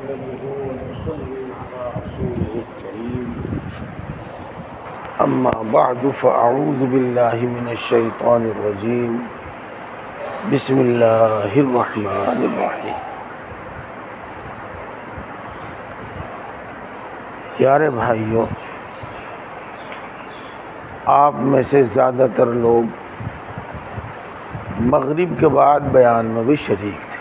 نحمده ونصلي على رسوله الكريم أما بعد فأعوذ بالله من الشيطان الرجيم بسم الله الرحمن الرحيم۔ پیارے بھائیوں، آپ میں سے زیادہ تر لوگ مغرب کے بعد بیان میں بھی شریک تھے۔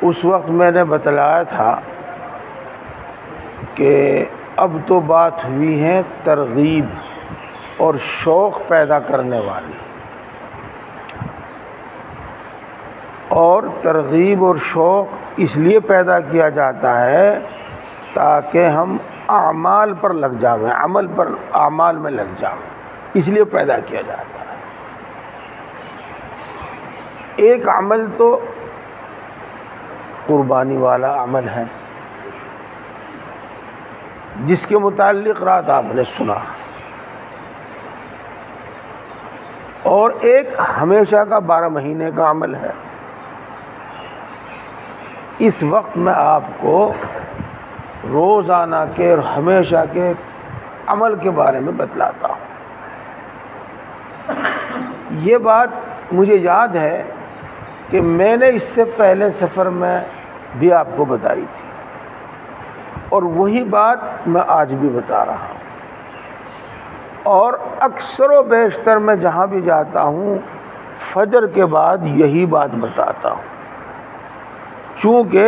اس وقت میں نے بتلایا تھا کہ اب تو بات ہوئی ہے ترغیب اور شوق پیدا کرنے والی، اور ترغیب اور شوق اس لیے پیدا کیا جاتا ہے تاکہ ہم اعمال پر لگ جاویں، اعمال میں لگ جاویں، اس لیے پیدا کیا جاتا ہے۔ ایک عمل تو قربانی والا عمل ہے جس کے متعلق رات آپ نے سنا، اور ایک ہمیشہ کا 12 مہینے کا عمل ہے۔ اس وقت میں آپ کو روزانہ کے اور ہمیشہ کے عمل کے بارے میں بتلاتا ہوں۔ یہ بات مجھے یاد ہے کہ میں نے اس سے پہلے سفر میں بھی آپ کو بتائی تھی، اور وہی بات میں آج بھی بتا رہا ہوں، اور اکثر و بیشتر میں جہاں بھی جاتا ہوں فجر کے بعد یہی بات بتاتا ہوں، چونکہ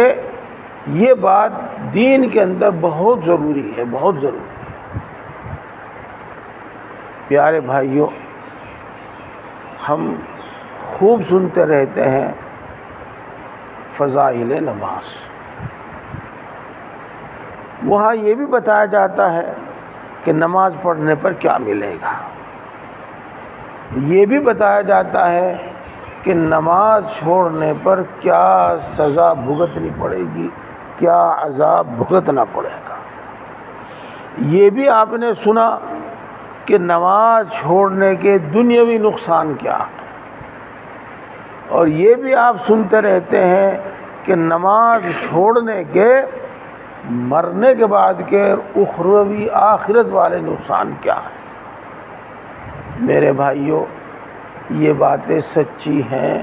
یہ بات دین کے اندر بہت ضروری ہے، بہت ضروری ہے۔ پیارے بھائیوں، ہم خوب سنتے رہتے ہیں فضائل نماز، وہاں یہ بھی بتایا جاتا ہے کہ نماز پڑھنے پر کیا ملے گا، یہ بھی بتایا جاتا ہے کہ نماز چھوڑنے پر کیا سزا بھگتنی پڑے گی، کیا عذاب بھگتنا پڑے گا۔ یہ بھی آپ نے سنا کہ نماز چھوڑنے کے دنیاوی نقصان کیا ہے، اور یہ بھی آپ سنتے رہتے ہیں کہ نماز چھوڑنے کے مرنے کے بعد کے اخروی آخرت والے نقصان کیا ہیں۔ میرے بھائیوں، یہ باتیں سچی ہیں،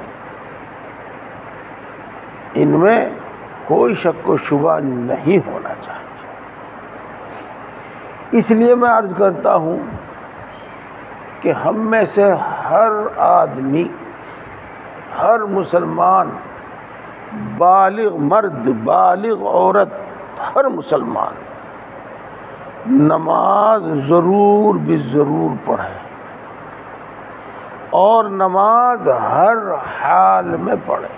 ان میں کوئی شک و شبہ نہیں ہونا چاہیے۔ اس لیے میں عرض کرتا ہوں کہ ہم میں سے ہر آدمی، ہر مسلمان، بالغ مرد، بالغ عورت، ہر مسلمان نماز ضرور بھی ضرور پڑھے، اور نماز ہر حال میں پڑھے،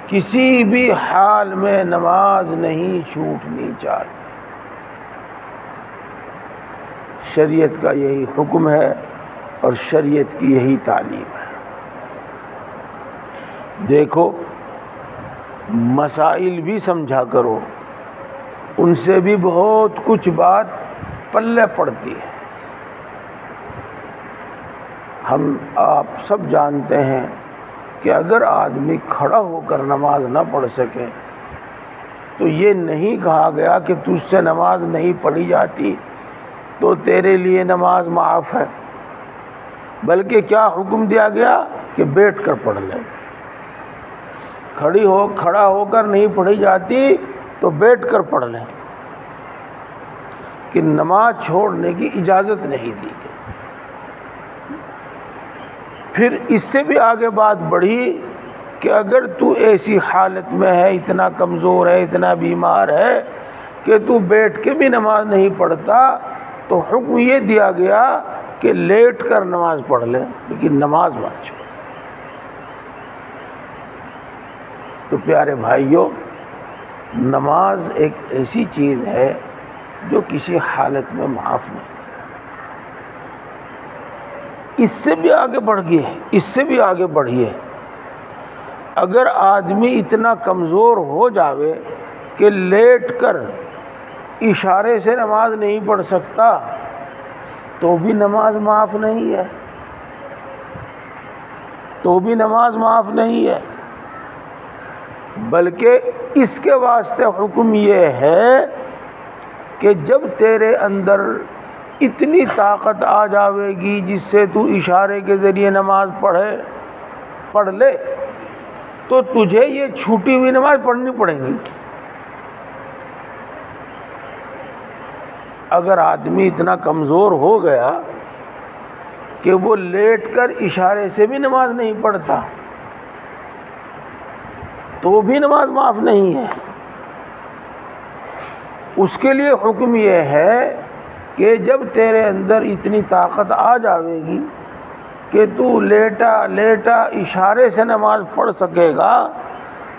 کسی بھی حال میں نماز نہیں چھوٹنی چاہیے۔ شریعت کا یہی حکم ہے اور شریعت کی یہی تعلیم ہے۔ دیکھو، مسائل بھی سمجھا کرو، ان سے بھی بہت کچھ بات پلے پڑتی ہے۔ ہم آپ سب جانتے ہیں کہ اگر آدمی کھڑا ہو کر نماز نہ پڑھ سکے تو یہ نہیں کہا گیا کہ تجھ سے نماز نہیں پڑھی جاتی تو تیرے لیے نماز معاف ہے، بلکہ کیا حکم دیا گیا کہ بیٹھ کر پڑھ لے۔ کھڑا ہو کر نہیں پڑھی جاتی تو بیٹھ کر پڑھ لیں، کہ نماز چھوڑنے کی اجازت نہیں دی گئی۔ پھر اس سے بھی آگے بات بڑھی کہ اگر تو ایسی حالت میں ہے، اتنا کمزور ہے، اتنا بیمار ہے کہ تو بیٹھ کے بھی نماز نہیں پڑھتا، تو حکم یہ دیا گیا کہ لیٹ کر نماز پڑھ لے، لیکن نماز مت چھوڑ۔ تو پیارے بھائیوں، نماز ایک ایسی چیز ہے جو کسی حالت میں معاف نہیں۔ اس سے بھی آگے بڑھ گئی ہے، اس سے بھی آگے بڑھیے، اگر آدمی اتنا کمزور ہو جاوے کہ لیٹ کر اشارے سے نماز نہیں پڑھ سکتا تو بھی نماز معاف نہیں ہے، تو بھی نماز معاف نہیں ہے۔ بلکہ اس کے واسطے حکم یہ ہے کہ جب تیرے اندر اتنی طاقت آ جاوے گی جس سے تو اشارے کے ذریعے نماز پڑھ لے تو تجھے یہ چھوٹی ہوئی نماز پڑھنی پڑے گی۔ اگر آدمی اتنا کمزور ہو گیا کہ وہ لیٹ کر اشارے سے بھی نماز نہیں پڑھتا تو وہ بھی نماز معاف نہیں ہے۔ اس کے لیے حکم یہ ہے کہ جب تیرے اندر اتنی طاقت آ جاوے گی کہ تو لیٹا لیٹا اشارے سے نماز پڑھ سکے گا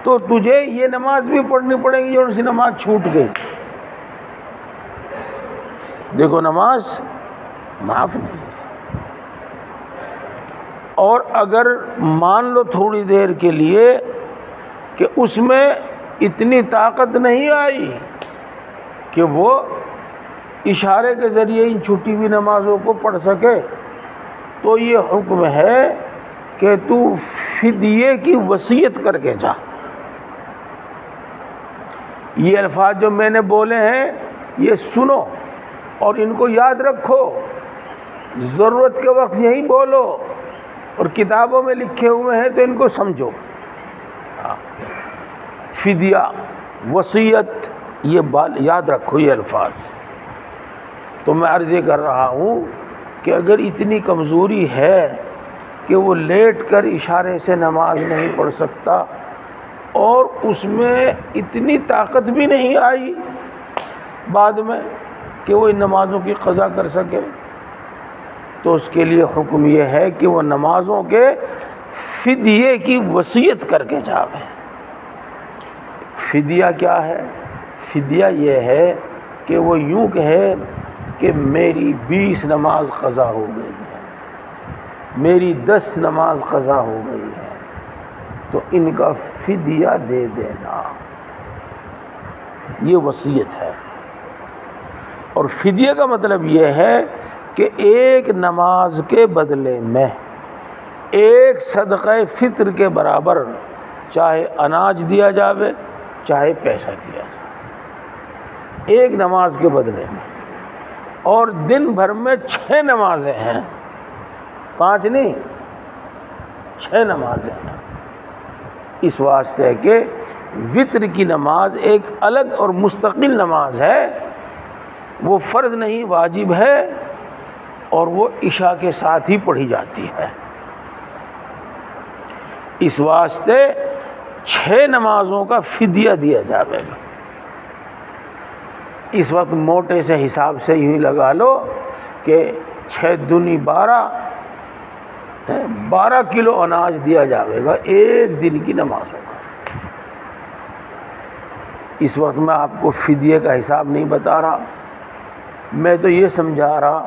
تو تجھے یہ نماز بھی پڑھنی پڑے گی اور اسی نماز چھوٹ گئی، دیکھو نماز معاف نہیں ہے۔ اور اگر مان لو تھوڑی دیر کے لیے کہ اس میں اتنی طاقت نہیں آئی کہ وہ اشارے کے ذریعے ان چھٹی ہوئی نمازوں کو پڑھ سکے تو یہ حکم ہے کہ تو فدیے کی وصیت کر کے جا۔ یہ الفاظ جو میں نے بولے ہیں یہ سنو اور ان کو یاد رکھو، ضرورت کے وقت یہی بولو، اور کتابوں میں لکھے ہوئے ہیں تو ان کو سمجھو۔ فدیہ، وصیت، یہ یاد رکھو یہ الفاظ۔ تو میں عرض یہ کر رہا ہوں کہ اگر اتنی کمزوری ہے کہ وہ لیٹ کر اشارے سے نماز نہیں پڑھ سکتا اور اس میں اتنی طاقت بھی نہیں آئی بعد میں کہ وہ ان نمازوں کی قضا کر سکے، تو اس کے لیے حکم یہ ہے کہ وہ نمازوں کے فدیے کی وصیت کر کے جاوے۔ فدیہ کیا ہے؟ فدیہ یہ ہے کہ وہ یوں کہے کہ میری 20 نماز قضا ہو گئی ہے، میری 10 نماز قضا ہو گئی ہے، تو ان کا فدیہ دے دینا، یہ وصیت ہے۔ اور فدیہ کا مطلب یہ ہے کہ ایک نماز کے بدلے میں ایک صدقہ فطر کے برابر چاہے اناج دیا جاوے چاہے پیسہ دیا جائے، ایک نماز کے بدلے میں۔ اور دن بھر میں 6 نمازیں ہیں، 5 نہیں، 6 نمازیں ہیں، اس واسطے کہ وتر کی نماز ایک الگ اور مستقل نماز ہے، وہ فرض نہیں واجب ہے، اور وہ عشاء کے ساتھ ہی پڑھی جاتی ہے۔ اس واسطے 6 نمازوں کا فدیہ دیا جائے گا۔ اس وقت موٹے سے حساب سے یوں لگا لو کہ 6 دونی 12 کلو اناج دیا جائے گا ایک دن کی نمازوں کا۔ اس وقت میں آپ کو فدیے کا حساب نہیں بتا رہا، میں تو یہ سمجھا رہا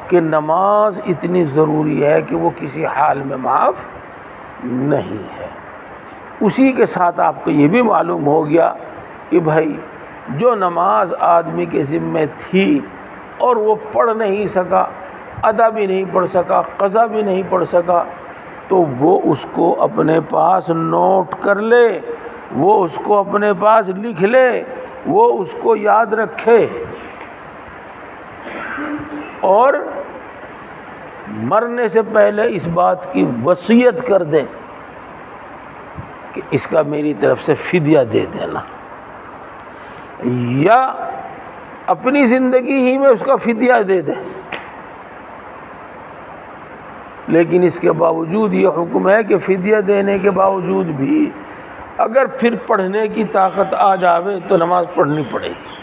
کہ نماز اتنی ضروری ہے کہ وہ کسی حال میں معاف نہیں ہے۔ اسی کے ساتھ آپ کو یہ بھی معلوم ہو گیا کہ بھائی جو نماز آدمی کے ذمے تھی اور وہ پڑھ نہیں سکا، ادا بھی نہیں پڑھ سکا، قضا بھی نہیں پڑھ سکا، تو وہ اس کو اپنے پاس نوٹ کر لے، وہ اس کو اپنے پاس لکھ لے، وہ اس کو یاد رکھے، اور مرنے سے پہلے اس بات کی وصیت کر دے کہ اس کا میری طرف سے فدیہ دے دینا، یا اپنی زندگی ہی میں اس کا فدیہ دے دے۔ لیکن اس کے باوجود یہ حکم ہے کہ فدیہ دینے کے باوجود بھی اگر پھر پڑھنے کی طاقت آ جاوے تو نماز پڑھنی پڑے گی۔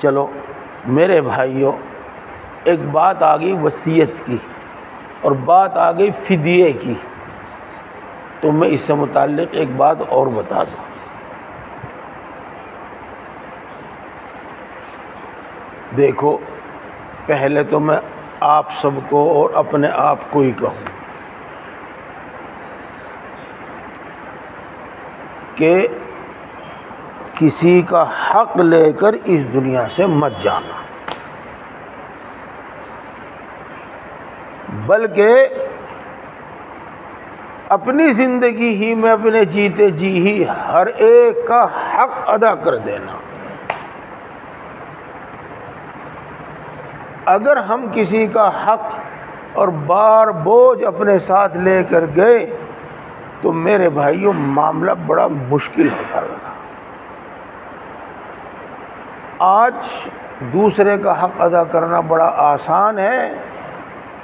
چلو میرے بھائیوں، ایک بات آ گئی وصیت کی اور بات آ گئی فدیے کی، تو میں اس سے متعلق ایک بات اور بتا دوں۔ دیکھو، پہلے تو میں آپ سب کو اور اپنے آپ کو ہی کہوں کہ کسی کا حق لے کر اس دنیا سے مت جانا، بلکہ اپنی زندگی ہی میں اپنے جیتے جی ہی ہر ایک کا حق ادا کر دینا۔ اگر ہم کسی کا حق اور بار بوجھ اپنے ساتھ لے کر گئے تو میرے بھائیوں معاملہ بڑا مشکل ہو جائے گا۔ آج دوسرے کا حق ادا کرنا بڑا آسان ہے،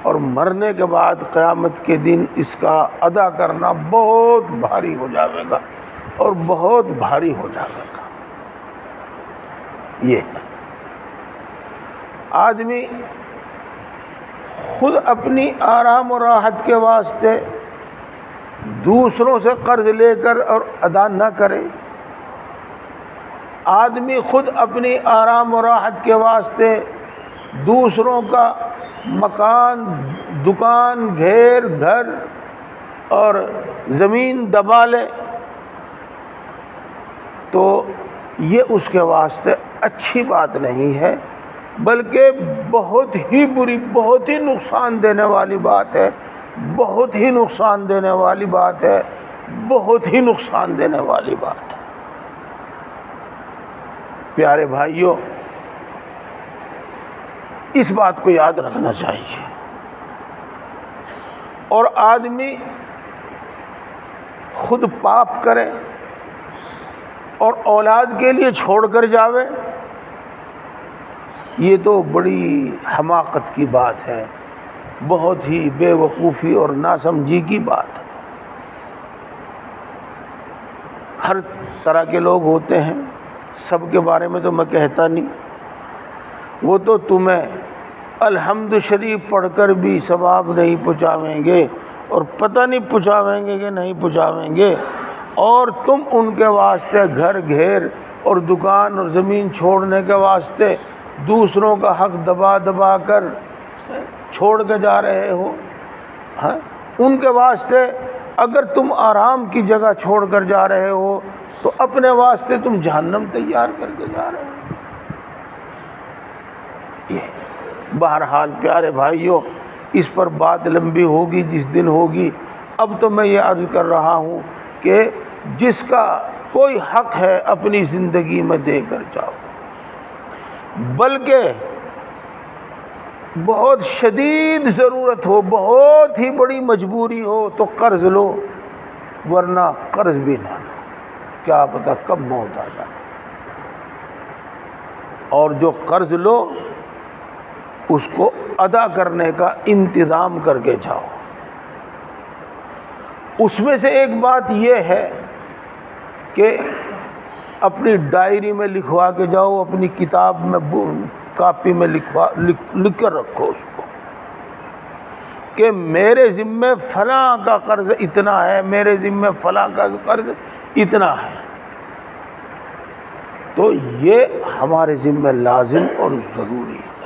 اور مرنے کے بعد قیامت کے دن اس کا ادا کرنا بہت بھاری ہو جائے گا، اور بہت بھاری ہو جائے گا۔ یہ آدمی خود اپنی آرام و راحت کے واسطے دوسروں سے قرض لے کر اور ادا نہ کرے، آدمی خود اپنی آرام و راحت کے واسطے دوسروں کا مکان، دکان، گھر اور زمین دبا لے، تو یہ اس کے واسطے اچھی بات نہیں ہے، بلکہ بہت ہی بری، بہت ہی نقصان دینے والی بات ہے، بہت ہی نقصان دینے والی بات ہے، بہت ہی نقصان دینے والی بات ہے۔ پیارے بھائیوں، اس بات کو یاد رکھنا چاہیے، اور آدمی خود پاپ کرے اور اولاد کے لیے چھوڑ کر جاوے، یہ تو بڑی حماقت کی بات ہے، بہت ہی بے وقوفی اور ناسمجھی کی بات ہے۔ ہر طرح کے لوگ ہوتے ہیں، سب کے بارے میں تو میں کہتا نہیں، وہ تو تمہیں الحمد شریف پڑھ کر بھی ثواب نہیں پہنچاویں گے، اور پتہ نہیں پہنچاویں گے کہ نہیں پہنچاویں گے، اور تم ان کے واسطے گھر اور دکان اور زمین چھوڑنے کے واسطے دوسروں کا حق دبا دبا کر چھوڑ کے جا رہے ہو۔ ان کے واسطے اگر تم آرام کی جگہ چھوڑ کر جا رہے ہو تو اپنے واسطے تم جہنم تیار کر کے جا رہے ہو۔ یہ بہرحال پیارے بھائیوں، اس پر بات لمبی ہوگی جس دن ہوگی۔ اب تو میں یہ عرض کر رہا ہوں کہ جس کا کوئی حق ہے اپنی زندگی میں دے کر جاؤ، بلکہ بہت شدید ضرورت ہو، بہت ہی بڑی مجبوری ہو تو قرض لو، ورنہ قرض بھی نہ لو، کیا پتہ کب موت آ جائے۔ اور جو قرض لو اس کو ادا کرنے کا انتظام کر کے جاؤ۔ اس میں سے ایک بات یہ ہے کہ اپنی ڈائری میں لکھوا کے جاؤ، اپنی کتاب میں کاپی میں لکھ کر رکھو اس کو کہ میرے ذمہ فلاں کا قرض اتنا ہے، میرے ذمہ فلاں کا قرض اتنا ہے۔ تو یہ ہمارے ذمہ لازم اور ضروری ہے۔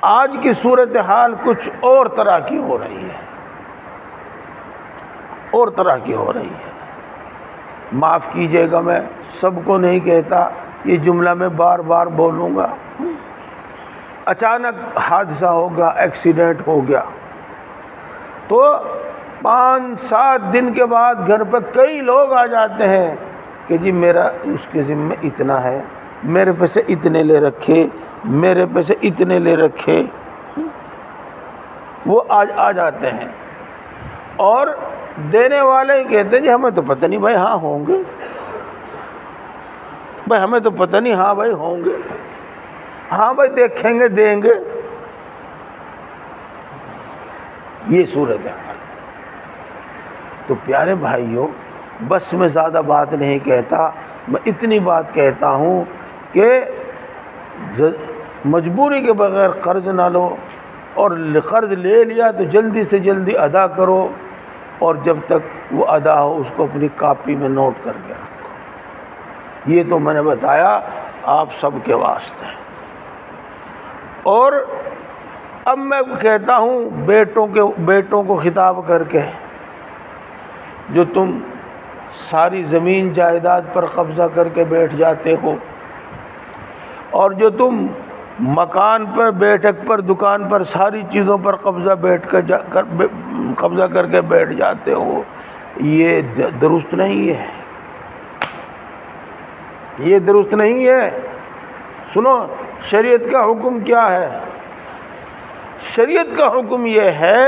آج کی صورتحال کچھ اور طرح کی ہو رہی ہے، اور طرح کی ہو رہی ہے۔ معاف کیجئے گا، میں سب کو نہیں کہتا، یہ جملہ میں بار بار بولوں گا۔ اچانک حادثہ ہوگا، ایکسیڈنٹ ہو گیا، تو 5-7 دن کے بعد گھر پہ کئی لوگ آ جاتے ہیں کہ جی میرا اس کے ذمہ اتنا ہے، میرے پہ سے اتنے لے رکھے، میرے پہ سے اتنے لے رکھے۔ وہ آج آ جاتے ہیں اور دینے والے کہتے ہیں جی ہمیں تو پتہ نہیں بھائی، ہاں ہوں گے بھائی، ہمیں تو پتہ نہیں، ہاں بھائی ہوں گے، ہاں بھائی دیکھیں گے، دیں گے۔ یہ صورت ہے۔ تو پیارے بھائیوں، بس میں زیادہ بات نہیں کہتا، میں اتنی بات کہتا ہوں کہ مجبوری کے بغیر قرض نہ لو، اور قرض لے لیا تو جلدی سے جلدی ادا کرو، اور جب تک وہ ادا ہو اس کو اپنی کاپی میں نوٹ کر کے رکھو۔ یہ تو میں نے بتایا آپ سب کے واسطے۔ اور اب میں کہتا ہوں بیٹوں کو خطاب کر کے، جو تم ساری زمین جائیداد پر قبضہ کر کے بیٹھ جاتے ہو، اور جو تم مکان پر، بیٹھک پر، دکان پر، ساری چیزوں پر قبضہ کر کے بیٹھ جاتے ہو، یہ درست نہیں ہے، یہ درست نہیں ہے۔ سنو شریعت کا حکم کیا ہے؟ شریعت کا حکم یہ ہے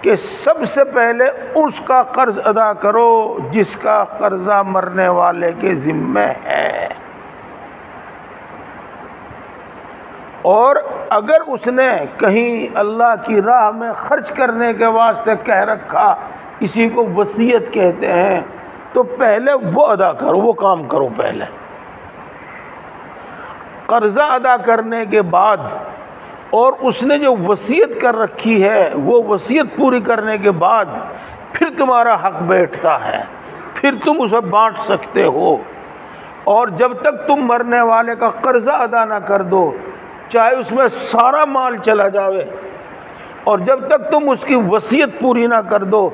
کہ سب سے پہلے اس کا قرض ادا کرو جس کا قرضہ مرنے والے کے ذمہ ہے، اور اگر اس نے کہیں اللہ کی راہ میں خرچ کرنے کے واسطے کہہ رکھا، اسی کو وصیت کہتے ہیں، تو پہلے وہ ادا کرو، وہ کام کرو پہلے۔ قرضہ ادا کرنے کے بعد اور اس نے جو وصیت کر رکھی ہے وہ وصیت پوری کرنے کے بعد پھر تمہارا حق بیٹھتا ہے، پھر تم اسے بانٹ سکتے ہو۔ اور جب تک تم مرنے والے کا قرضہ ادا نہ کر دو، چاہے اس میں سارا مال چلا جاوے، اور جب تک تم اس کی وصیت پوری نہ کر دو،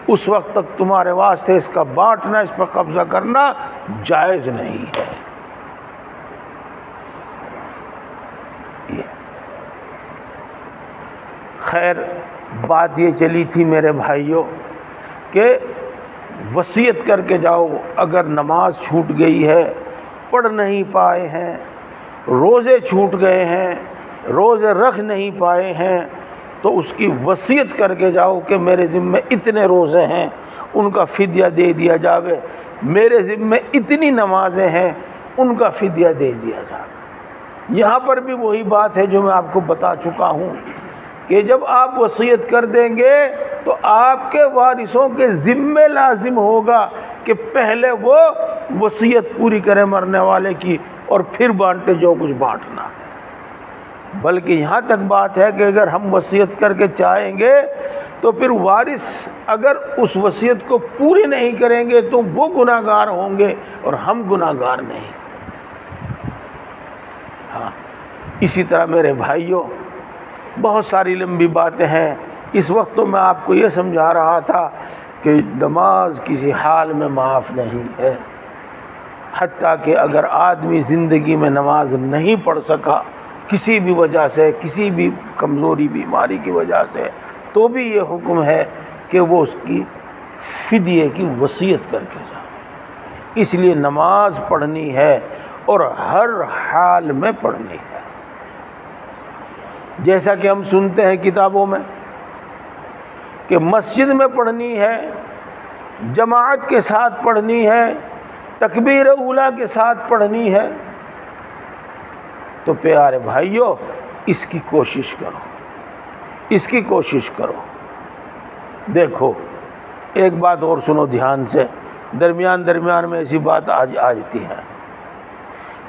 اس وقت تک تمہارے واسطے اس کا بانٹنا، اس پر قبضہ کرنا جائز نہیں ہے۔ خیر بات یہ چلی تھی میرے بھائیوں کہ وصیت کر کے جاؤ، اگر نماز چھوٹ گئی ہے، پڑھ نہیں پائے ہیں، روزے چھوٹ گئے ہیں، روزے رکھ نہیں پائے ہیں، تو اس کی وصیت کر کے جاؤ کہ میرے ذمے اتنے روزے ہیں، ان کا فدیہ دے دیا جاوے، میرے ذمے اتنی نمازیں ہیں، ان کا فدیہ دے دیا جاوے۔ یہاں پر بھی وہی بات ہے جو میں آپ کو بتا چکا ہوں کہ جب آپ وصیت کر دیں گے تو آپ کے وارثوں کے ذمے لازم ہوگا کہ پہلے وہ وصیت پوری کریں مرنے والے کی، اور پھر بانٹے جو کچھ بانٹنا ہے۔ بلکہ یہاں تک بات ہے کہ اگر ہم وصیت کر کے چاہیں گے تو پھر وارث اگر اس وصیت کو پوری نہیں کریں گے تو وہ گناہ گار ہوں گے اور ہم گناہ گار نہیں۔ ہاں، اسی طرح میرے بھائیوں بہت ساری لمبی باتیں ہیں، اس وقت تو میں آپ کو یہ سمجھا رہا تھا کہ نماز کسی حال میں معاف نہیں ہے، حتیٰ کہ اگر آدمی زندگی میں نماز نہیں پڑھ سکا کسی بھی وجہ سے، کسی بھی کمزوری بیماری کی وجہ سے، تو بھی یہ حکم ہے کہ وہ اس کی فدیے کی وصیت کر کے جائے۔ اس لیے نماز پڑھنی ہے اور ہر حال میں پڑھنی ہے۔ جیسا کہ ہم سنتے ہیں کتابوں میں کہ مسجد میں پڑھنی ہے، جماعت کے ساتھ پڑھنی ہے، تکبیر اولیٰ کے ساتھ پڑھنی ہے، تو پیارے بھائیوں اس کی کوشش کرو، اس کی کوشش کرو۔ دیکھو ایک بات اور سنو دھیان سے، درمیان درمیان میں ایسی بات آ جاتی ہے،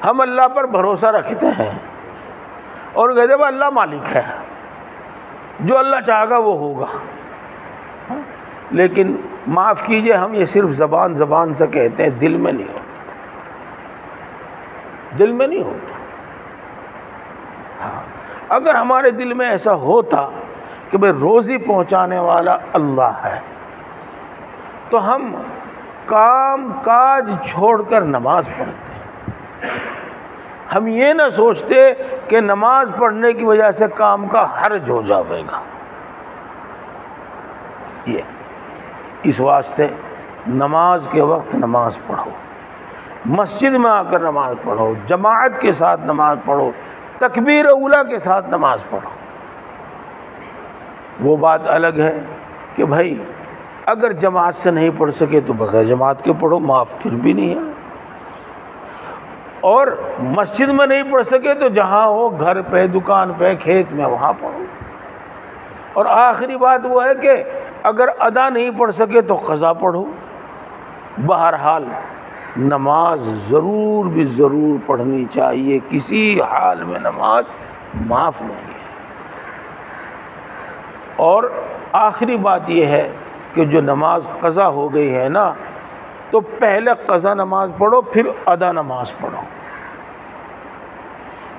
ہم اللہ پر بھروسہ رکھتے ہیں اور کہتے ہیں اللہ مالک ہے، جو اللہ چاہے گا وہ ہوگا، لیکن معاف کیجئے ہم یہ صرف زبان سے کہتے ہیں، دل میں نہیں ہوتا، دل میں نہیں ہوتا۔ ہاں، اگر ہمارے دل میں ایسا ہوتا کہ بھئی روزی پہنچانے والا اللہ ہے تو ہم کام کاج چھوڑ کر نماز پڑھتے، ہم یہ نہ سوچتے کہ نماز پڑھنے کی وجہ سے کام کا حرج ہو جائے گا۔ یہ اس واسطے نماز کے وقت نماز پڑھو، مسجد میں آ کر نماز پڑھو، جماعت کے ساتھ نماز پڑھو، تکبیر اولیٰ کے ساتھ نماز پڑھو۔ وہ بات الگ ہے کہ بھائی اگر جماعت سے نہیں پڑھ سکے تو بغیر جماعت کے پڑھو، معاف پھر بھی نہیں ہے، اور مسجد میں نہیں پڑھ سکے تو جہاں ہو، گھر پہ، دکان پہ، کھیت میں، وہاں پڑھو۔ اور آخری بات وہ ہے کہ اگر ادا نہیں پڑھ سکے تو قضا پڑھو۔ بہرحال نماز ضرور بھی ضرور پڑھنی چاہیے، کسی حال میں نماز معاف نہیں ہے۔ اور آخری بات یہ ہے کہ جو نماز قضا ہو گئی ہے نا، تو پہلے قضا نماز پڑھو پھر ادا نماز پڑھو۔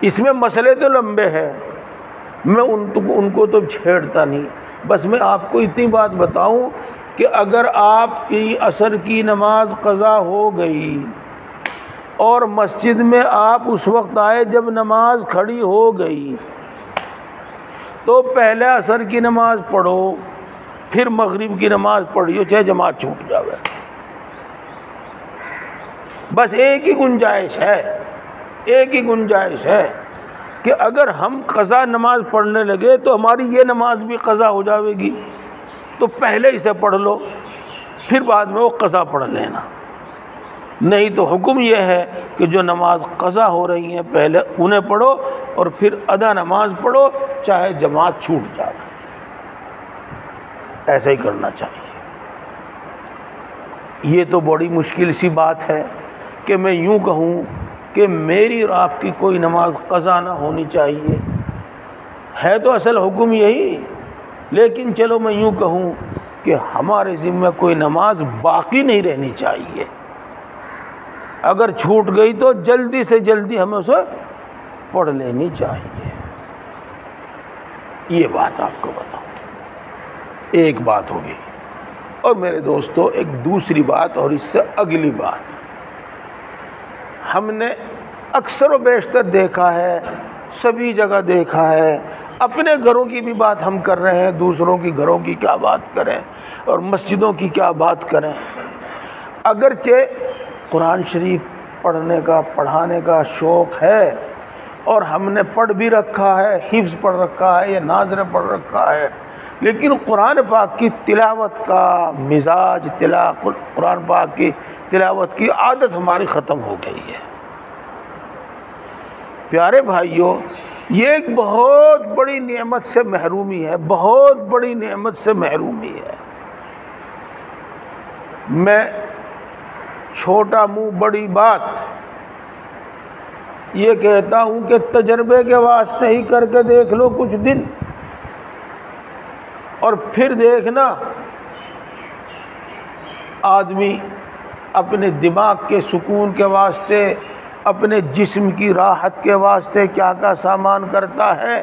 اس میں مسئلے تو لمبے ہیں، میں ان کو تو چھیڑتا نہیں، بس میں آپ کو اتنی بات بتاؤں کہ اگر آپ کی عصر کی نماز قضا ہو گئی اور مسجد میں آپ اس وقت آئے جب نماز کھڑی ہو گئی، تو پہلے عصر کی نماز پڑھو، پھر مغرب کی نماز پڑھیو، چاہے جماعت چھوٹ جاوے۔ بس ایک ہی گنجائش ہے کہ اگر ہم قضا نماز پڑھنے لگے تو ہماری یہ نماز بھی قضا ہو جاوے گی، تو پہلے اسے پڑھ لو، پھر بعد میں وہ قضا پڑھ لینا۔ نہیں تو حکم یہ ہے کہ جو نماز قضا ہو رہی ہیں پہلے انہیں پڑھو اور پھر ادا نماز پڑھو، چاہے جماعت چھوٹ جائے۔ ایسا ہی کرنا چاہیے۔ یہ تو بڑی مشکل سی بات ہے کہ میں یوں کہوں کہ میری اور آپ کی کوئی نماز قضا نہ ہونی چاہیے، ہے تو اصل حکم یہی، لیکن چلو میں یوں کہوں کہ ہمارے ذمہ کوئی نماز باقی نہیں رہنی چاہیے، اگر چھوٹ گئی تو جلدی سے جلدی ہمیں اسے پڑھ لینی چاہیے۔ یہ بات آپ کو بتاؤں، ایک بات ہوگی۔ اور میرے دوستو ایک دوسری بات، اور اس سے اگلی بات، ہم نے اکثر و بیشتر دیکھا ہے، سبھی جگہ دیکھا ہے، اپنے گھروں کی بھی بات ہم کر رہے ہیں، دوسروں کی گھروں کی کیا بات کریں اور مسجدوں کی کیا بات کریں۔ اگرچہ قرآن شریف پڑھنے کا پڑھانے کا شوق ہے اور ہم نے پڑھ بھی رکھا ہے، حفظ پڑھ رکھا ہے یا ناظر پڑھ رکھا ہے، لیکن قرآن پاک کی تلاوت کا مزاج، قرآن پاک کی تلاوت کی عادت ہماری ختم ہو گئی ہے۔ پیارے بھائیوں، یہ ایک بہت بڑی نعمت سے محرومی ہے، بہت بڑی نعمت سے محرومی ہے۔ میں چھوٹا منہ بڑی بات یہ کہتا ہوں کہ تجربے کے واسطے ہی کر کے دیکھ لو کچھ دن، اور پھر دیکھنا آدمی اپنے دماغ کے سکون کے واسطے، اپنے جسم کی راحت کے واسطے کیا کیا سامان کرتا ہے۔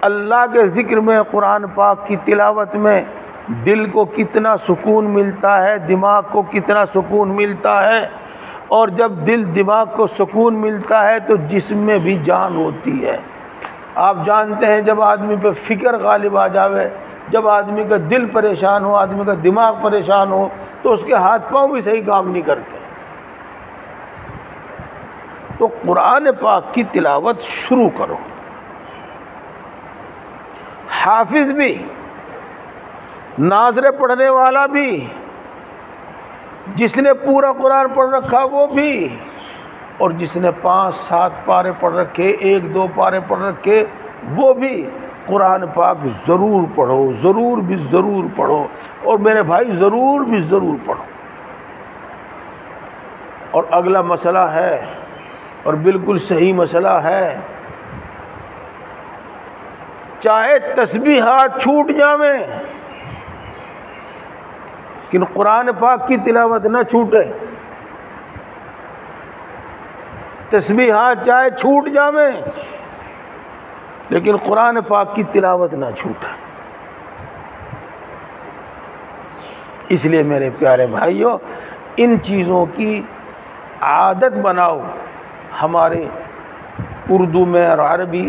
اللہ کے ذکر میں، قرآن پاک کی تلاوت میں دل کو کتنا سکون ملتا ہے، دماغ کو کتنا سکون ملتا ہے، اور جب دل دماغ کو سکون ملتا ہے تو جسم میں بھی جان ہوتی ہے۔ آپ جانتے ہیں جب آدمی پہ فکر غالب آ جاوے، جب آدمی کا دل پریشان ہو، آدمی کا دماغ پریشان ہو، تو اس کے ہاتھ پاؤں بھی صحیح کام نہیں کرتے۔ تو قرآن پاک کی تلاوت شروع کرو۔ حافظ بھی، ناظر پڑھنے والا بھی، جس نے پورا قرآن پڑھ رکھا وہ بھی، اور جس نے 5-7 پارے پڑھ رکھے، 1-2 پارے پڑھ رکھے وہ بھی، قرآن پاک ضرور پڑھو، ضرور بھی ضرور پڑھو، اور میرے بھائی ضرور بھی ضرور پڑھو۔ اور اگلا مسئلہ ہے، اور بالکل صحیح مسئلہ ہے، چاہے تسبیحات چھوٹ جاویں لیکن قرآن پاک کی تلاوت نہ چھوٹے۔ تسبیحات چاہے چھوٹ جاویں لیکن قرآن پاک کی تلاوت نہ چھوٹے۔ اس لیے میرے پیارے بھائیوں، ان چیزوں کی عادت بناؤ۔ ہمارے اردو میں اور عربی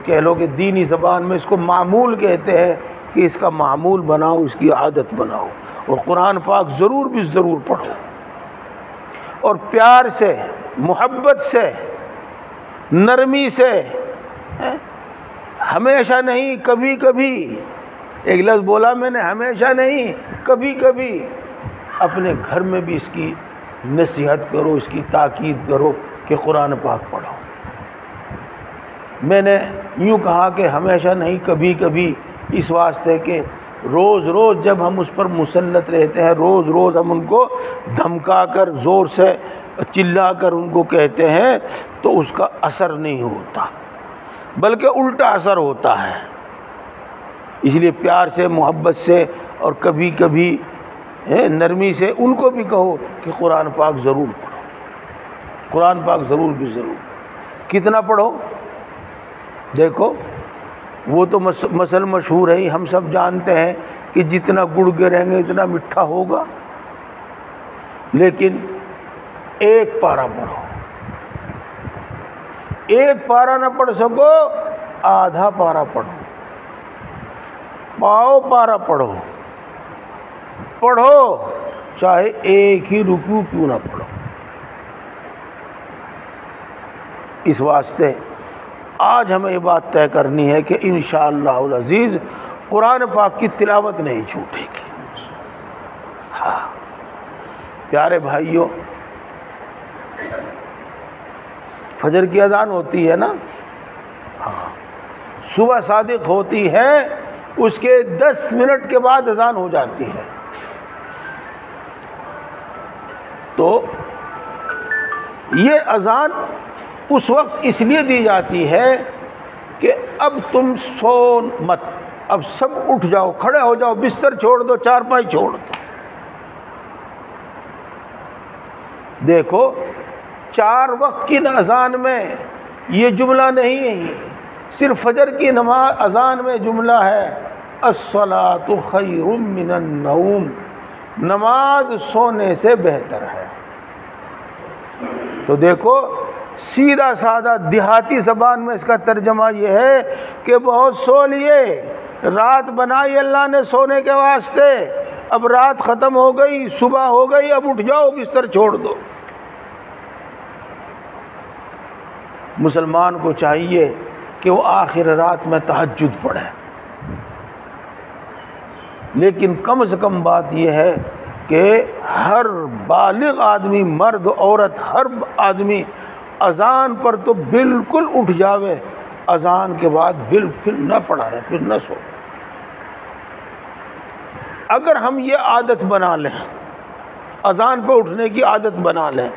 کہہ لو کہ دینی زبان میں اس کو معمول کہتے ہیں، کہ اس کا معمول بناؤ، اس کی عادت بناؤ، اور قرآن پاک ضرور بھی ضرور پڑھو، اور پیار سے، محبت سے، نرمی سے، ہمیشہ نہیں کبھی کبھی، ایک لفظ بولا میں نے، ہمیشہ نہیں کبھی کبھی، اپنے گھر میں بھی اس کی نصیحت کرو، اس کی تاکید کرو کہ قرآن پاک پڑھو۔ میں نے یوں کہا کہ ہمیشہ نہیں کبھی کبھی، اس واسطے کہ روز روز جب ہم اس پر مسلط رہتے ہیں، روز روز ہم ان کو دھمکا کر، زور سے چلا کر ان کو کہتے ہیں، تو اس کا اثر نہیں ہوتا، بلکہ الٹا اثر ہوتا ہے۔ اس لیے پیار سے، محبت سے، اور کبھی کبھی نرمی سے ان کو بھی کہو کہ قرآن پاک ضرور پڑھو، قرآن پاک ضرور بھی ضرور۔ کتنا پڑھو؟ دیکھو، وہ تو مثل مشہور ہے ہی، ہم سب جانتے ہیں کہ جتنا گڑ گریں گے اتنا میٹھا ہوگا، لیکن ایک پارہ پڑھو، ایک پارہ نہ پڑھ سکو آدھا پارہ پڑھو، پاؤ پارہ پڑھو، پڑھو چاہے ایک ہی رکوع کیوں نہ پڑھو۔ اس واسطے آج ہمیں یہ بات طے کرنی ہے کہ انشاءاللہ العزیز قرآن پاک کی تلاوت نہیں چھوٹے گی۔ ہاں پیارے بھائیوں، فجر کی اذان ہوتی ہے نا، ہاں صبح صادق ہوتی ہے، اس کے 10 منٹ کے بعد اذان ہو جاتی ہے، تو یہ اذان اس وقت اس لیے دی جاتی ہے کہ اب تم سو مت، اب سب اٹھ جاؤ، کھڑے ہو جاؤ، بستر چھوڑ دو، چارپائی چھوڑ دو۔ دیکھو 4 وقت کی اذان میں یہ جملہ نہیں ہے، صرف فجر کی نماز اذان میں جملہ ہے الصلاۃ خیر من النوم، نماز سونے سے بہتر ہے۔ تو دیکھو سیدھا سادہ دیہاتی زبان میں اس کا ترجمہ یہ ہے کہ بہت سو لیے، رات بنائی اللہ نے سونے کے واسطے، اب رات ختم ہو گئی، صبح ہو گئی، اب اٹھ جاؤ، بستر چھوڑ دو۔ مسلمان کو چاہیے کہ وہ آخر رات میں تہجد پڑھے، لیکن کم از کم بات یہ ہے کہ ہر بالغ آدمی، مرد عورت، ہر آدمی اذان پر تو بالکل اٹھ جاوے، اذان کے بعد بالکل نہ پڑھا رہے، پھر نہ سو۔ اگر ہم یہ عادت بنا لیں، اذان پہ اٹھنے کی عادت بنا لیں،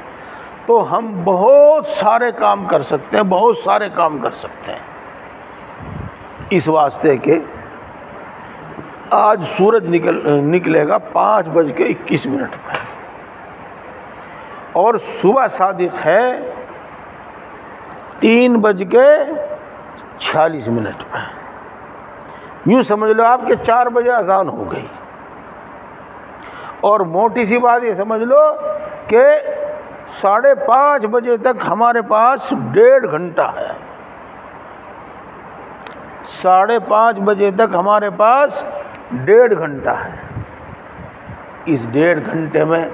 تو ہم بہت سارے کام کر سکتے ہیں، بہت سارے کام کر سکتے ہیں۔ اس واسطے کہ آج سورج نکلے گا 5:21 پہ، اور صبح صادق ہے 3:46 پہ، یوں سمجھ لو آپ کہ 4 بجے اذان ہو گئی، اور موٹی سی بات یہ سمجھ لو کہ 5:30 بجے تک ہمارے پاس 1.5 گھنٹہ ہے، 5:30 بجے تک ہمارے پاس 1.5 گھنٹہ ہے۔ اس 1.5 گھنٹے میں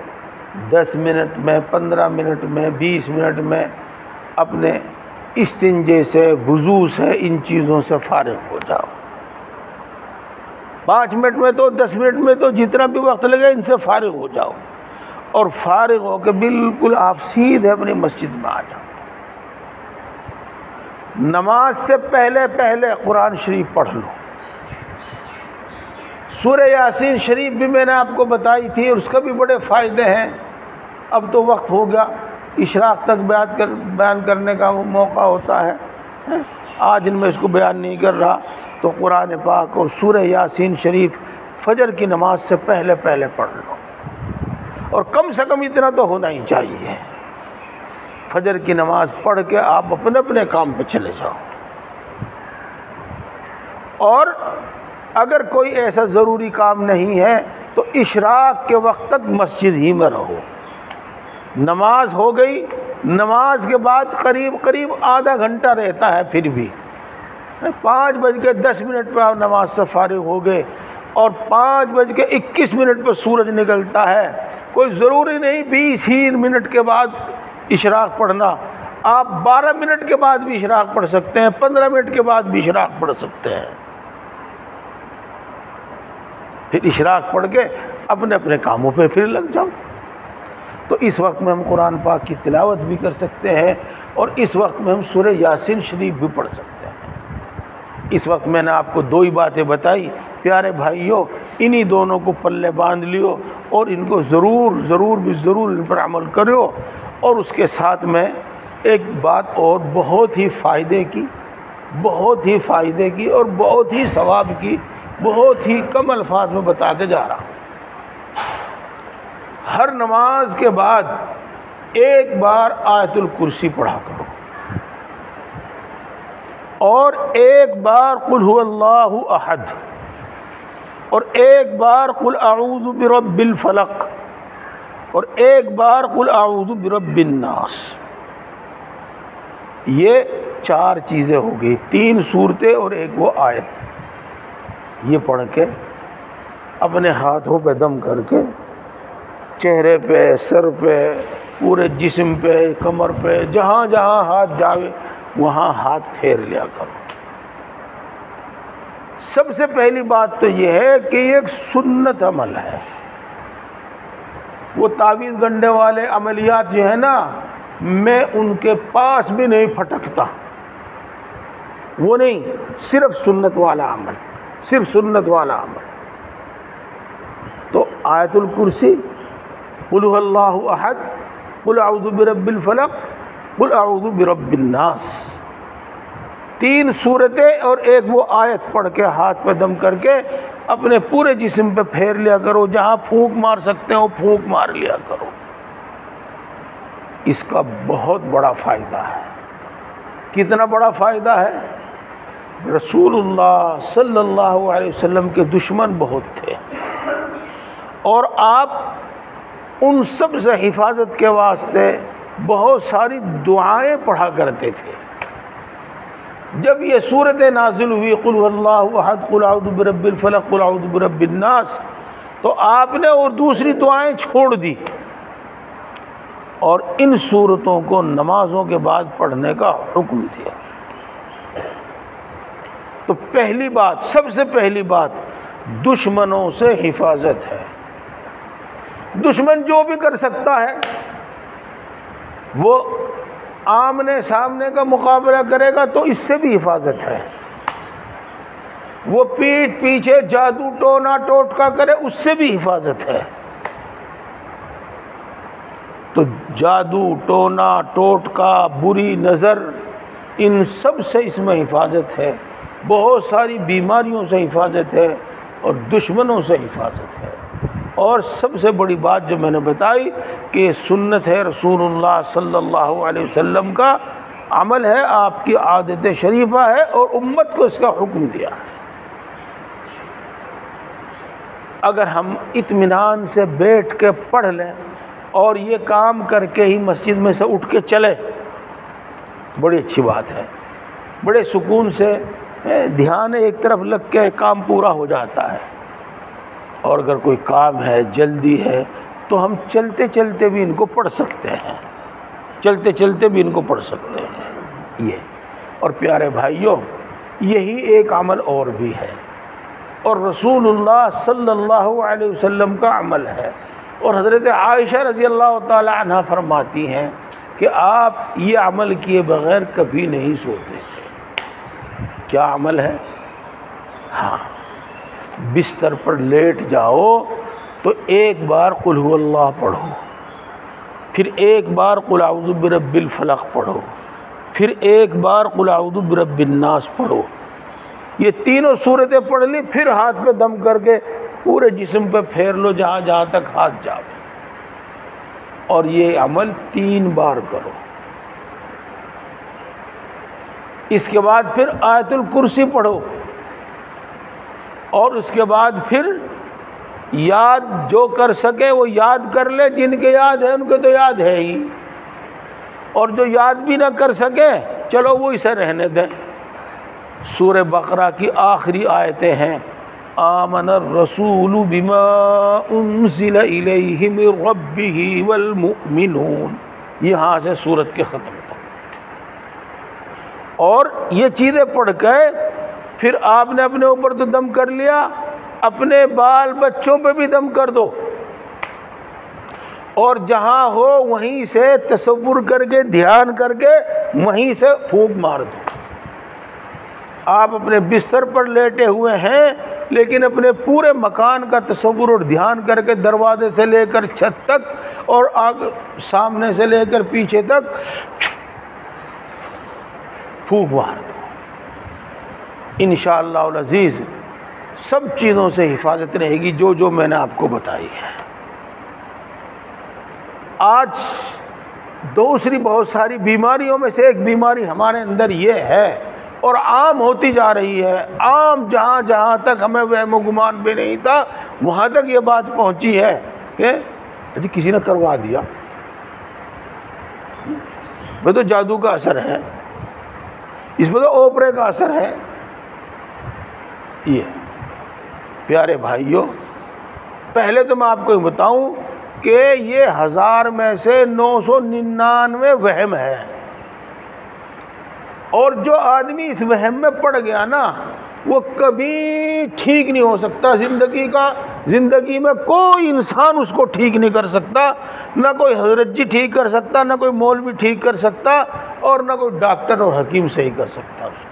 10 منٹ میں، 15 منٹ میں، 20 منٹ میں اپنے استنجے سے، وضو سے، ان چیزوں سے فارغ ہو جاؤ۔ 5 منٹ میں تو، 10 منٹ میں تو، جتنا بھی وقت لگے ان سے فارغ ہو جاؤ، اور فارغ ہو کے بالکل آپ سیدھے اپنی مسجد میں آ جاؤ۔ نماز سے پہلے قرآن شریف پڑھ لو۔ سورہ یاسین شریف بھی میں نے آپ کو بتائی تھی، اور اس کا بھی بڑے فائدے ہیں۔ اب تو وقت ہو گیا، اشراق تک بیان کرنے کا وہ موقع ہوتا ہے، آج ان میں اس کو بیان نہیں کر رہا۔ تو قرآن پاک اور سورہ یاسین شریف فجر کی نماز سے پہلے پڑھ لو، اور کم سے کم اتنا تو ہونا ہی چاہیے۔ فجر کی نماز پڑھ کے آپ اپنے اپنے کام پہ چلے جاؤ، اور اگر کوئی ایسا ضروری کام نہیں ہے تو اشراق کے وقت تک مسجد ہی میں رہو۔ نماز ہو گئی، نماز کے بعد قریب آدھا گھنٹہ رہتا ہے، پھر بھی 5:10 پہ آپ نماز سے فارغ ہو گئے، اور 5:21 پہ سورج نکلتا ہے۔ کوئی ضروری نہیں 20 ہی منٹ کے بعد اشراق پڑھنا، آپ 12 منٹ کے بعد بھی اشراق پڑھ سکتے ہیں، 15 منٹ کے بعد بھی اشراق پڑھ سکتے ہیں۔ پھر اشراق پڑھ کے اپنے اپنے کاموں پہ پھر لگ جاؤ۔ تو اس وقت میں ہم قرآن پاک کی تلاوت بھی کر سکتے ہیں، اور اس وقت میں ہم سورہ یاسین شریف بھی پڑھ سکتے ہیں۔ اس وقت میں نے آپ کو 2 ہی باتیں بتائی، پیارے بھائیوں، انہی دونوں کو پلے باندھ لیو، اور ان کو ضرور ان پر عمل کرو۔ اور اس کے ساتھ میں ایک بات اور بہت ہی فائدے کی اور بہت ہی ثواب کی، بہت ہی کم الفاظ میں بتا کے جا رہا ہوں۔ ہر نماز کے بعد ایک بار آیت الکرسی پڑھا کرو، اور ایک بار قل هو اللہ احد، اور ایک بار قل اعوذ برب الفلق، اور ایک بار قل اعوذ برب الناس. یہ 4 چیزیں ہو گئی، 3 سورتیں اور ایک وہ آیت. یہ پڑھ کے اپنے ہاتھوں پہ دم کر کے چہرے پہ، سر پہ، پورے جسم پہ، کمر پہ، جہاں جہاں ہاتھ جاوے وہاں ہاتھ پھیر لیا کرو. سب سے پہلی بات تو یہ ہے کہ یہ ایک سنت عمل ہے. وہ تعویذ گنڈے والے عملیات جو ہے نا، میں ان کے پاس بھی نہیں پھٹکتا، وہ نہیں، صرف سنت والا عمل، صرف سنت والا عمل. تو آیت الکرسی، قل هو اللہ احد، قل اعوذ برب الفلق، قل اعوذ برب الناس، 3 سورتیں اور ایک وہ آیت پڑھ کے ہاتھ پہ دم کر کے اپنے پورے جسم پہ پھیر لیا کرو. جہاں پھونک مار سکتے ہو پھونک مار لیا کرو. اس کا بہت بڑا فائدہ ہے. کتنا بڑا فائدہ ہے؟ رسول اللہ صلی اللہ علیہ وسلم کے دشمن بہت تھے، اور آپ ان سب سے حفاظت کے واسطے بہت ساری دعائیں پڑھا کرتے تھے. جب یہ صورت نازل ہوئی قل هو اللہ احد، قل اعوذ برب الفلق، قل اعوذ برب الناس، تو آپ نے اور دوسری دعائیں چھوڑ دی اور ان صورتوں کو نمازوں کے بعد پڑھنے کا حکم دیا. تو پہلی بات، سب سے پہلی بات، دشمنوں سے حفاظت ہے. دشمن جو بھی کر سکتا ہے، وہ آمنے سامنے کا مقابلہ کرے گا تو اس سے بھی حفاظت ہے. وہ پیٹھ پیچھے جادو ٹونا ٹوٹکا کرے، اس سے بھی حفاظت ہے. تو جادو ٹونا ٹوٹکا، بری نظر، ان سب سے اس میں حفاظت ہے. بہت ساری بیماریوں سے حفاظت ہے اور دشمنوں سے حفاظت ہے. اور سب سے بڑی بات جو میں نے بتائی کہ سنت ہے رسول اللہ صلی اللہ علیہ وسلم کا عمل ہے، آپ کی عادت شریفہ ہے، اور امت کو اس کا حکم دیا ہے. اگر ہم اطمینان سے بیٹھ کے پڑھ لیں اور یہ کام کر کے ہی مسجد میں سے اٹھ کے چلیں، بڑی اچھی بات ہے. بڑے سکون سے دھیان ایک طرف لگ کے کام پورا ہو جاتا ہے. اور اگر کوئی کام ہے، جلدی ہے، تو ہم چلتے چلتے بھی ان کو پڑھ سکتے ہیں، چلتے چلتے بھی ان کو پڑھ سکتے ہیں. یہ اور پیارے بھائیوں، یہی ایک عمل اور بھی ہے، اور رسول اللہ صلی اللہ علیہ وسلم کا عمل ہے. اور حضرت عائشہ رضی اللہ تعالی عنہ فرماتی ہیں کہ آپ یہ عمل کیے بغیر کبھی نہیں سوتے تھے. کیا عمل ہے؟ ہاں، بستر پر لیٹ جاؤ تو ایک بار قل هو اللہ پڑھو، پھر ایک بار قل اعوذ برب الفلق پڑھو، پھر ایک بار قل اعوذ برب الناس پڑھو. یہ تینوں صورتیں پڑھ لی، پھر ہاتھ پہ دم کر کے پورے جسم پہ پھیر لو جہاں جہاں تک ہاتھ جاؤ، اور یہ عمل 3 بار کرو. اس کے بعد پھر آیت الکرسی پڑھو، اور اس کے بعد پھر یاد جو کر سکے وہ یاد کر لے. جن کے یاد ہے ان کے تو یاد ہے ہی، اور جو یاد بھی نہ کر سکے چلو وہ اسے رہنے دیں. سورہ بقرہ کی آخری آیتیں ہیں آمن الرسول بما انزل الیہ من ربہ والمؤمنون، یہاں سے سورت کے ختم تک. اور یہ چیزیں پڑھ کے پھر آپ نے اپنے اوپر تو دم کر لیا، اپنے بال بچوں پہ بھی دم کر دو، اور جہاں ہو وہیں سے تصور کر کے، دھیان کر کے وہیں سے پھونک مار دو. آپ اپنے بستر پر لیٹے ہوئے ہیں لیکن اپنے پورے مکان کا تصور اور دھیان کر کے دروازے سے لے کر چھت تک اور سامنے سے لے کر پیچھے تک پھونک مار دو. انشاءاللہ العزیز سب چیزوں سے حفاظت رہے گی جو جو میں نے آپ کو بتائی ہے. آج دوسری بہت ساری بیماریوں میں سے ایک بیماری ہمارے اندر یہ ہے اور عام ہوتی جا رہی ہے. عام جہاں جہاں تک ہمیں وہم و گمان بھی نہیں تھا وہاں تک یہ بات پہنچی ہے کہ جی کسی نے کروا دیا، وہ تو جادو کا اثر ہے، اس میں تو اوپرے کا اثر ہے۔ یہ پیارے بھائیوں، پہلے تو میں آپ کو بتاؤں کہ یہ 1000 میں سے 999 وہم ہے، اور جو آدمی اس وہم میں پڑ گیا نا وہ کبھی ٹھیک نہیں ہو سکتا زندگی میں کوئی انسان اس کو ٹھیک نہیں کر سکتا، نہ کوئی حضرت جی ٹھیک کر سکتا، نہ کوئی مولوی ٹھیک کر سکتا، اور نہ کوئی ڈاکٹر اور حکیم صحیح کر سکتا اس کو۔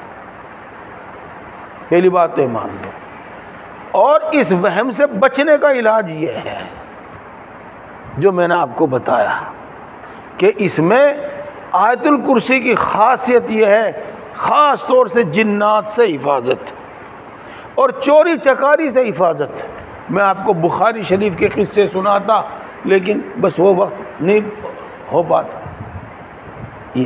پہلی بات تو یہ مان لو۔ اور اس وہم سے بچنے کا علاج یہ ہے جو میں نے آپ کو بتایا کہ اس میں آیت الکرسی کی خاصیت یہ ہے، خاص طور سے جنات سے حفاظت اور چوری چکاری سے حفاظت۔ میں آپ کو بخاری شریف کے قصے سناتا لیکن بس وہ وقت نہیں ہو پاتا۔ یہ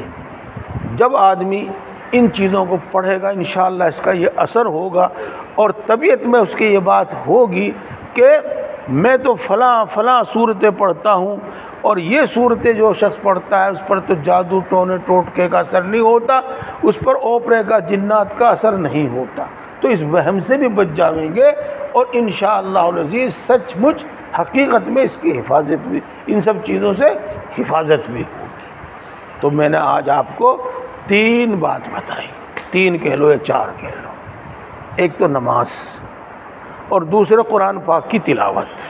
جب آدمی ان چیزوں کو پڑھے گا انشاءاللہ اس کا یہ اثر ہوگا، اور طبیعت میں اس کی یہ بات ہوگی کہ میں تو فلاں صورتیں پڑھتا ہوں، اور یہ صورتیں جو شخص پڑھتا ہے اس پر تو جادو ٹونے ٹوٹکے کا اثر نہیں ہوتا، اس پر اوپرے کا جنات کا اثر نہیں ہوتا، تو اس وہم سے بھی بچ جائیں گے، اور انشاءاللہ العزیز سچ مچ حقیقت میں اس کی حفاظت بھی، ان سب چیزوں سے حفاظت بھی ہوگی۔ تو میں نے آج آپ کو 3 بات بتائی، 3 کہہ لو یا 4 کہہ لو۔ ایک تو نماز، اور دوسرے قرآن پاک کی تلاوت،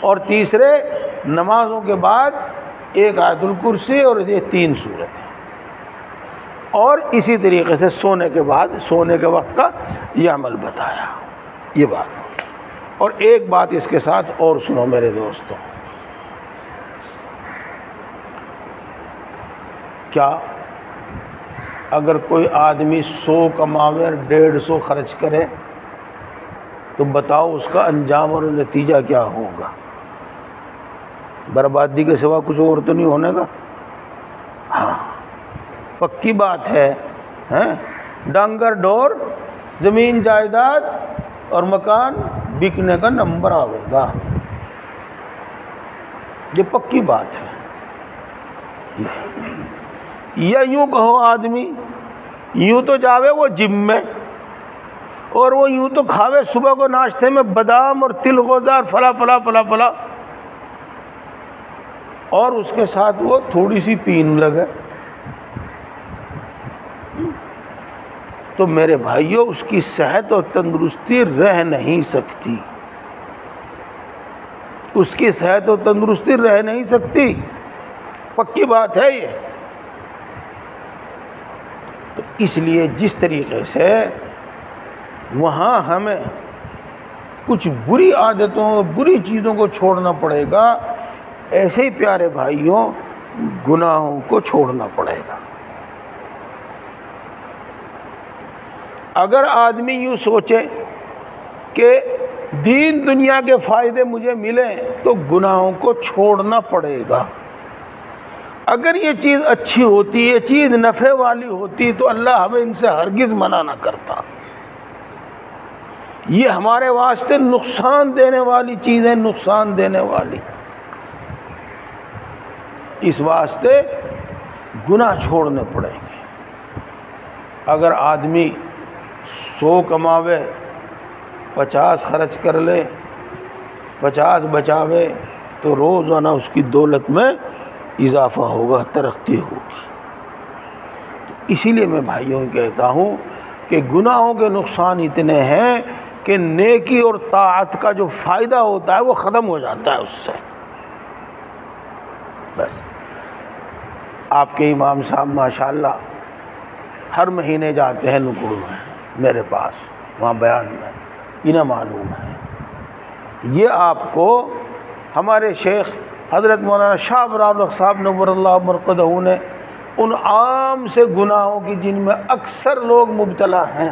اور تیسرے نمازوں کے بعد ایک آیت الکرسی اور یہ 3 سورتیں، اور اسی طریقے سے سونے کے بعد سونے کے وقت کا یہ عمل بتایا، یہ بات۔ اور ایک بات اس کے ساتھ اور سنو میرے دوستوں، کیا اگر کوئی آدمی 100 کماوے اور 150 خرچ کرے تو بتاؤ اس کا انجام اور نتیجہ کیا ہوگا؟ بربادی کے سوا کچھ اور تو نہیں ہونے کا؟ ہاں پکی بات ہے، ڈانگر ڈور زمین جائیداد اور مکان بکنے کا نمبر آئے گا، یہ پکی بات ہے۔ یا یوں کہو آدمی یوں تو جاوے وہ جم میں، اور وہ یوں تو کھاوے صبح کو ناشتے میں بادام اور تل غوزار فلا، اور اس کے ساتھ وہ تھوڑی سی پین لگے، تو میرے بھائیوں اس کی صحت اور تندرستی رہ نہیں سکتی، اس کی صحت اور تندرستی رہ نہیں سکتی، پکی بات ہے یہ۔ تو اس لیے جس طریقے سے وہاں ہمیں کچھ بری عادتوں بری چیزوں کو چھوڑنا پڑے گا، ایسے ہی پیارے بھائیوں گناہوں کو چھوڑنا پڑے گا۔ اگر آدمی یوں سوچے کہ دین دنیا کے فائدے مجھے ملیں تو گناہوں کو چھوڑنا پڑے گا۔ اگر یہ چیز اچھی ہوتی، یہ چیز نفع والی ہوتی تو اللہ ہمیں ان سے ہرگز منع نہ کرتا۔ یہ ہمارے واسطے نقصان دینے والی چیزیں، نقصان دینے والی، اس واسطے گناہ چھوڑنے پڑیں گے۔ اگر آدمی 100 کماوے 50 خرچ کر لے، 50 بچاوے، تو روزانہ اس کی دولت میں اضافہ ہوگا، ترقی ہوگی۔ اسی لیے میں بھائیوں کہتا ہوں کہ گناہوں کے نقصان اتنے ہیں کہ نیکی اور طاعت کا جو فائدہ ہوتا ہے وہ ختم ہو جاتا ہے اس سے۔ بس آپ کے امام صاحب ماشاءاللہ ہر مہینے جاتے ہیں نکڑ میں میرے پاس، وہاں بیان میں، انہیں معلوم ہے۔ یہ آپ کو ہمارے شیخ حضرت مولانا شاہ ابرار صاحب نور اللہ مرقدہ نے ان عام سے گناہوں کی جن میں اکثر لوگ مبتلا ہیں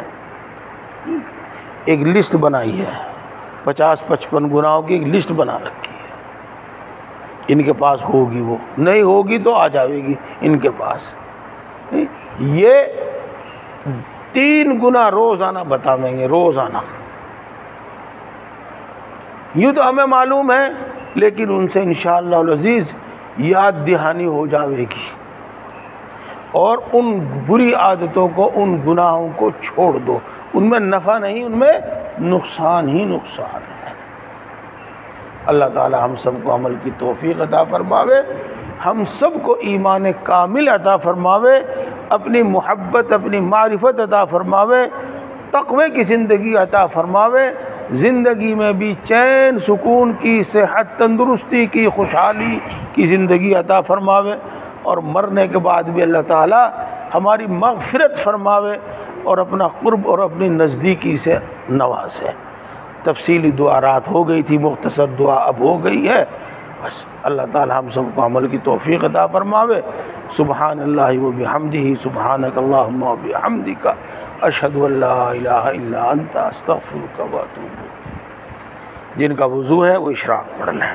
ایک لسٹ بنائی ہے، 50-55 گناہوں کی ایک لسٹ بنا رکھی ہے۔ ان کے پاس ہوگی، وہ نہیں ہوگی تو آ جائے گی ان کے پاس۔ یہ 3 گناہ روزانہ بتاویں گے، روزانہ۔ یوں تو ہمیں معلوم ہے لیکن ان سے انشاءاللہ العزیز یاد دہانی ہو جاوے گی، اور ان بری عادتوں کو، ان گناہوں کو چھوڑ دو، ان میں نفع نہیں، ان میں نقصان ہی نقصان ہے۔ اللہ تعالی ہم سب کو عمل کی توفیق عطا فرماوے، ہم سب کو ایمان کامل عطا فرماوے، اپنی محبت، اپنی معرفت عطا فرماوے، تقوی کی زندگی عطا فرماوے، زندگی میں بھی چین سکون کی، صحت تندرستی کی، خوشحالی کی زندگی عطا فرماوے، اور مرنے کے بعد بھی اللہ تعالی ہماری مغفرت فرماوے اور اپنا قرب اور اپنی نزدیکی سے نوازے۔ تفصیلی دعا رات ہو گئی تھی، مختصر دعا اب ہو گئی ہے، بس اللہ تعالی ہم سب کو عمل کی توفیق عطا فرماوے۔ سبحان اللہ و بحمدہ، سبحانک اللہم و بحمدک، اشہد ان لا الہ الا انت، استغفرک و اتوب الیک۔ جن کا وضو ہے وہ اشراق پڑھ لیں۔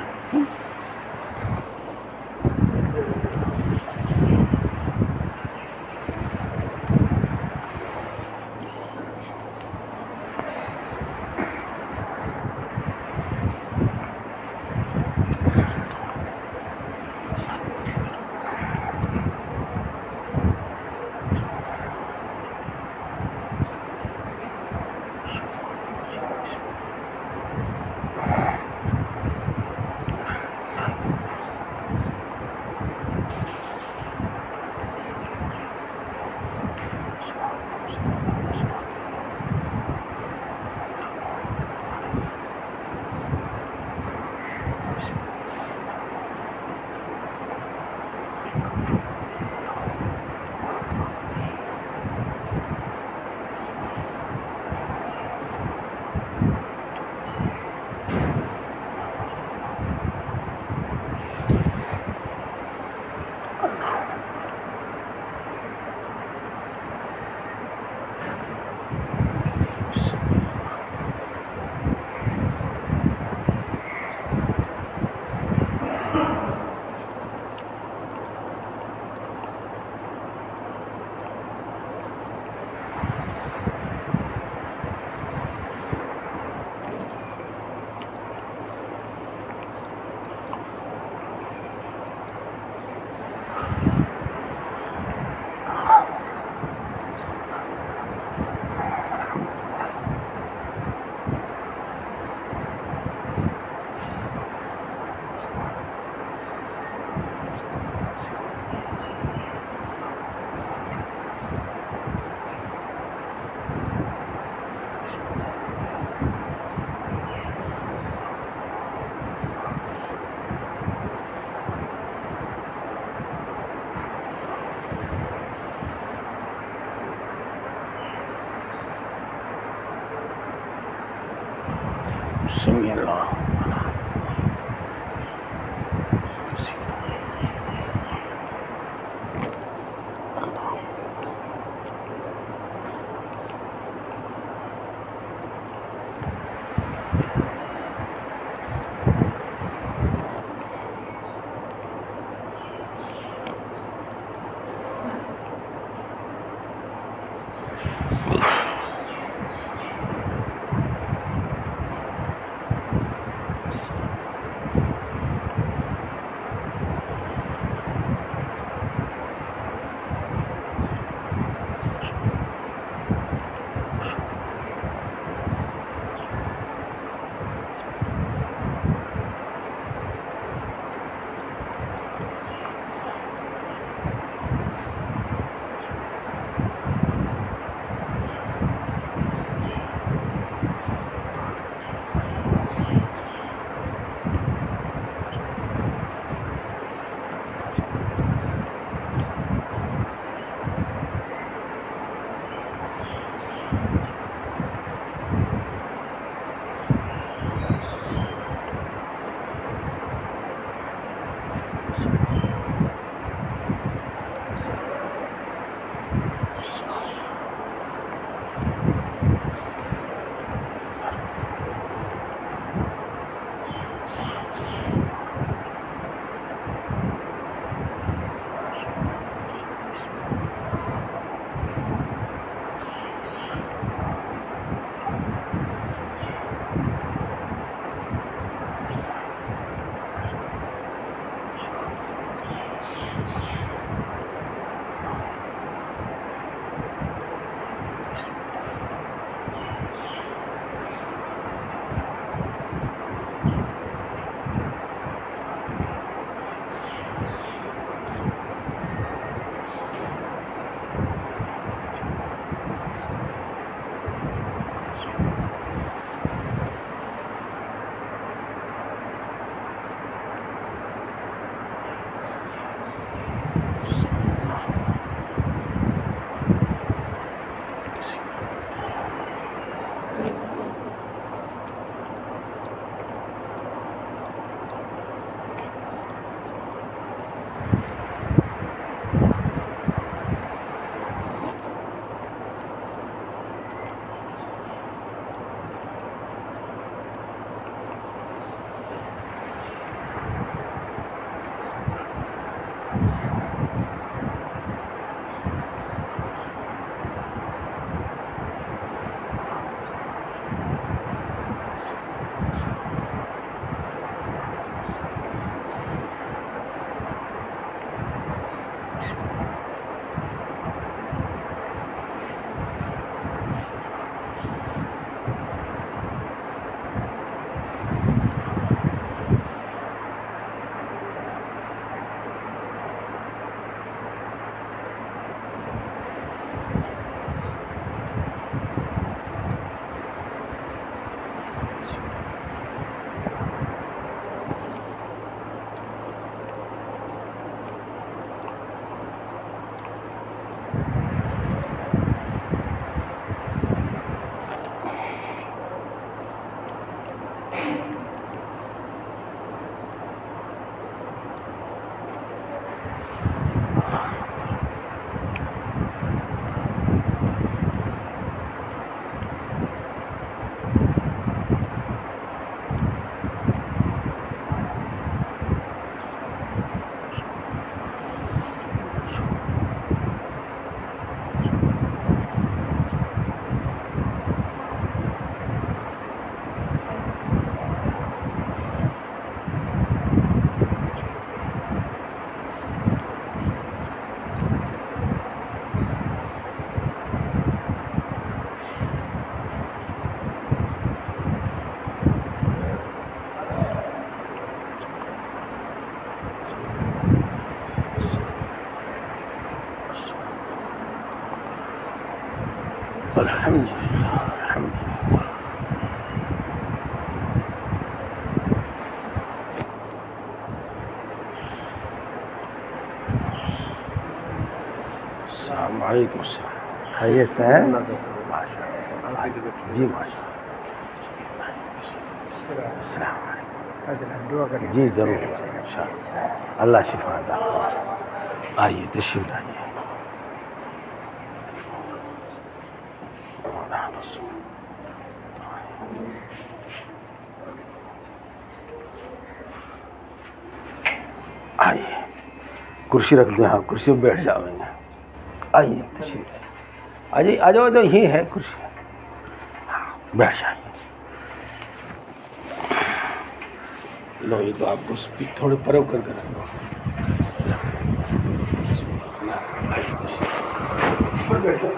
سمی اللہ۔ الحمدللہ الحمدللہ. السلام علیکم. السلام. خیریت سے ہیں؟ جی ماشاء اللہ. السلام علیکم. جی ضرور انشاءاللہ. اللہ شفا عطا فرمائے. آئیے تشریف لائیے. آئیے کرسی رکھ دیں. ہاں کرسی پہ بیٹھ جاؤیں گے. آئیے تشریف آئیے. آ جاؤ. تو یہی ہے کرسی. بیٹھ جائیے. لو یہ تو آپ کو تھوڑے پرو کر کے رکھ دو. آئیے تشریف بیٹھو.